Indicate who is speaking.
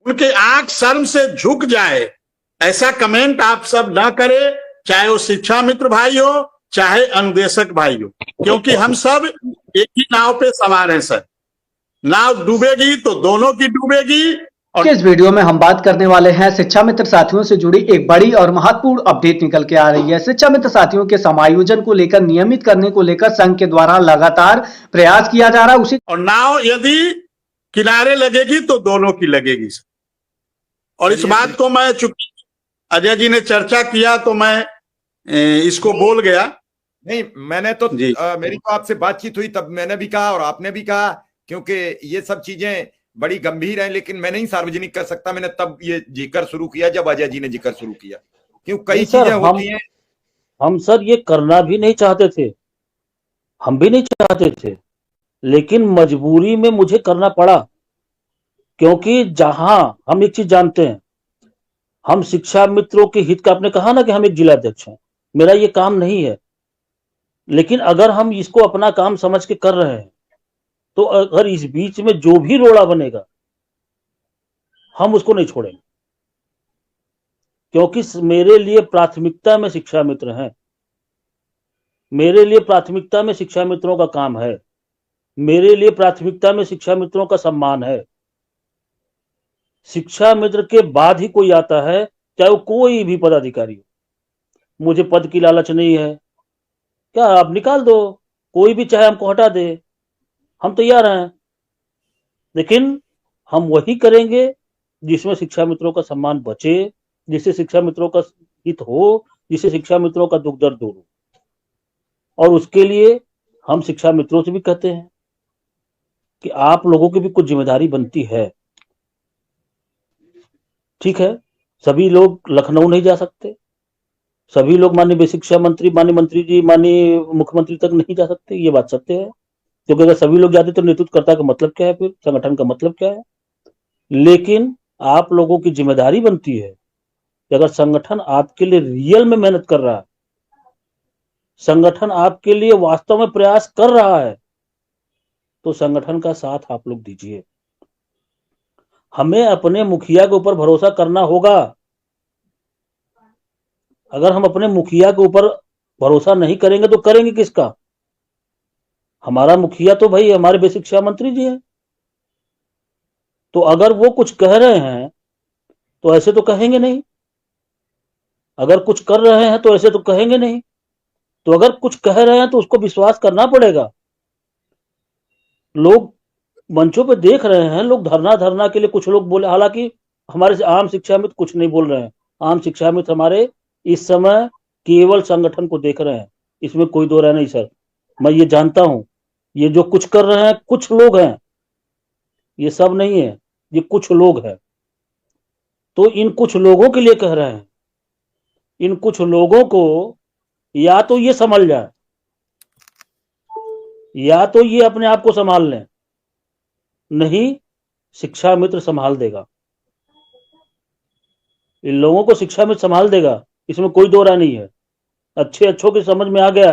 Speaker 1: उनके आंख शर्म से झुक जाए, ऐसा कमेंट आप सब ना करें, चाहे वो शिक्षा मित्र भाई हो चाहे अनुदेशक भाई हो, क्योंकि हम सब एक ही नाव पे सवार हैं सर। नाव डूबेगी तो दोनों की डूबेगी।
Speaker 2: और इस वीडियो में हम बात करने वाले हैं शिक्षा मित्र साथियों से जुड़ी एक बड़ी और महत्वपूर्ण अपडेट निकल के आ रही है। शिक्षा मित्र साथियों के समायोजन को लेकर, नियमित करने को लेकर संघ के द्वारा लगातार प्रयास किया जा रहा है। उसी
Speaker 1: और नाव यदि किनारे लगेगी तो दोनों की लगेगी सर। और इस बात को मैं, चूंकि अजय जी ने चर्चा किया तो मैं इसको बोल गया।
Speaker 3: नहीं, मैंने तो मेरी तो आपसे बातचीत हुई तब मैंने भी कहा और आपने भी कहा, क्योंकि ये सब चीजें बड़ी गंभीर हैं, लेकिन मैं नहीं सार्वजनिक कर सकता। मैंने तब ये जिक्र शुरू किया जब अजय जी ने जिक्र शुरू किया, क्यों कई चीजें होती हैं।
Speaker 4: हम सर ये करना भी नहीं चाहते थे, हम भी नहीं चाहते थे, लेकिन मजबूरी में मुझे करना पड़ा। क्योंकि जहां हम एक चीज जानते हैं, हम शिक्षा मित्रों के हित का, आपने कहा ना कि हम एक जिला अध्यक्ष हैं, मेरा ये काम नहीं है, लेकिन अगर हम इसको अपना काम समझ के कर रहे हैं तो अगर इस बीच में जो भी रोड़ा बनेगा हम उसको नहीं छोड़ेंगे। क्योंकि मेरे लिए प्राथमिकता में शिक्षा मित्र हैं, मेरे लिए प्राथमिकता में शिक्षा मित्रों का काम है, मेरे लिए प्राथमिकता में शिक्षा मित्रों का सम्मान है। शिक्षा मित्र के बाद ही कोई आता है, चाहे वो कोई भी पदाधिकारी हो। मुझे पद की लालच नहीं है, क्या आप निकाल दो, कोई भी चाहे हमको हटा दे, हम तैयार हैं, लेकिन हम वही करेंगे जिसमें शिक्षा मित्रों का सम्मान बचे, जिससे शिक्षा मित्रों का हित हो, जिससे शिक्षा मित्रों का दुख दर्द दूर हो। और उसके लिए हम शिक्षा मित्रों से भी कहते हैं कि आप लोगों की भी कुछ जिम्मेदारी बनती है। ठीक है, सभी लोग लखनऊ नहीं जा सकते, सभी लोग माननीय शिक्षा मंत्री, माननीय मंत्री जी, माननीय मुख्यमंत्री तक नहीं जा सकते, ये बात सत्य है। क्योंकि अगर सभी लोग जाते तो नेतृत्वकर्ता का मतलब क्या है, फिर संगठन का मतलब क्या है। लेकिन आप लोगों की जिम्मेदारी बनती है कि अगर संगठन आपके लिए रियल में मेहनत कर रहा है, संगठन आपके लिए वास्तव में प्रयास कर रहा है, तो संगठन का साथ आप लोग दीजिए। हमें अपने मुखिया के ऊपर भरोसा करना होगा। अगर हम अपने मुखिया के ऊपर भरोसा नहीं करेंगे तो करेंगे किसका? हमारा मुखिया तो भाई हमारे बेसिक शिक्षा मंत्री जी हैं। तो अगर वो कुछ कह रहे हैं तो ऐसे तो कहेंगे नहीं, अगर कुछ कर रहे हैं तो ऐसे तो कहेंगे नहीं। तो अगर कुछ कह रहे हैं तो उसको विश्वास करना पड़ेगा। लोग मंचों पे देख रहे हैं, लोग धरना के लिए कुछ लोग बोले, हालांकि हमारे से आम शिक्षा मित्र कुछ नहीं बोल रहे हैं। आम शिक्षा मित्र हमारे इस समय केवल संगठन को देख रहे हैं, इसमें कोई दो राय नहीं सर। मैं ये जानता हूं, ये जो कुछ कर रहे हैं कुछ लोग हैं, ये सब नहीं है, ये कुछ लोग हैं। तो इन कुछ लोगों के लिए कह रहे हैं, इन कुछ लोगों को या तो ये संभल जाए, या तो ये अपने आप को संभाल लें, नहीं शिक्षा मित्र संभाल देगा। इन लोगों को शिक्षा मित्र संभाल देगा, इसमें कोई दो राय नहीं है। अच्छे अच्छों की समझ में आ गया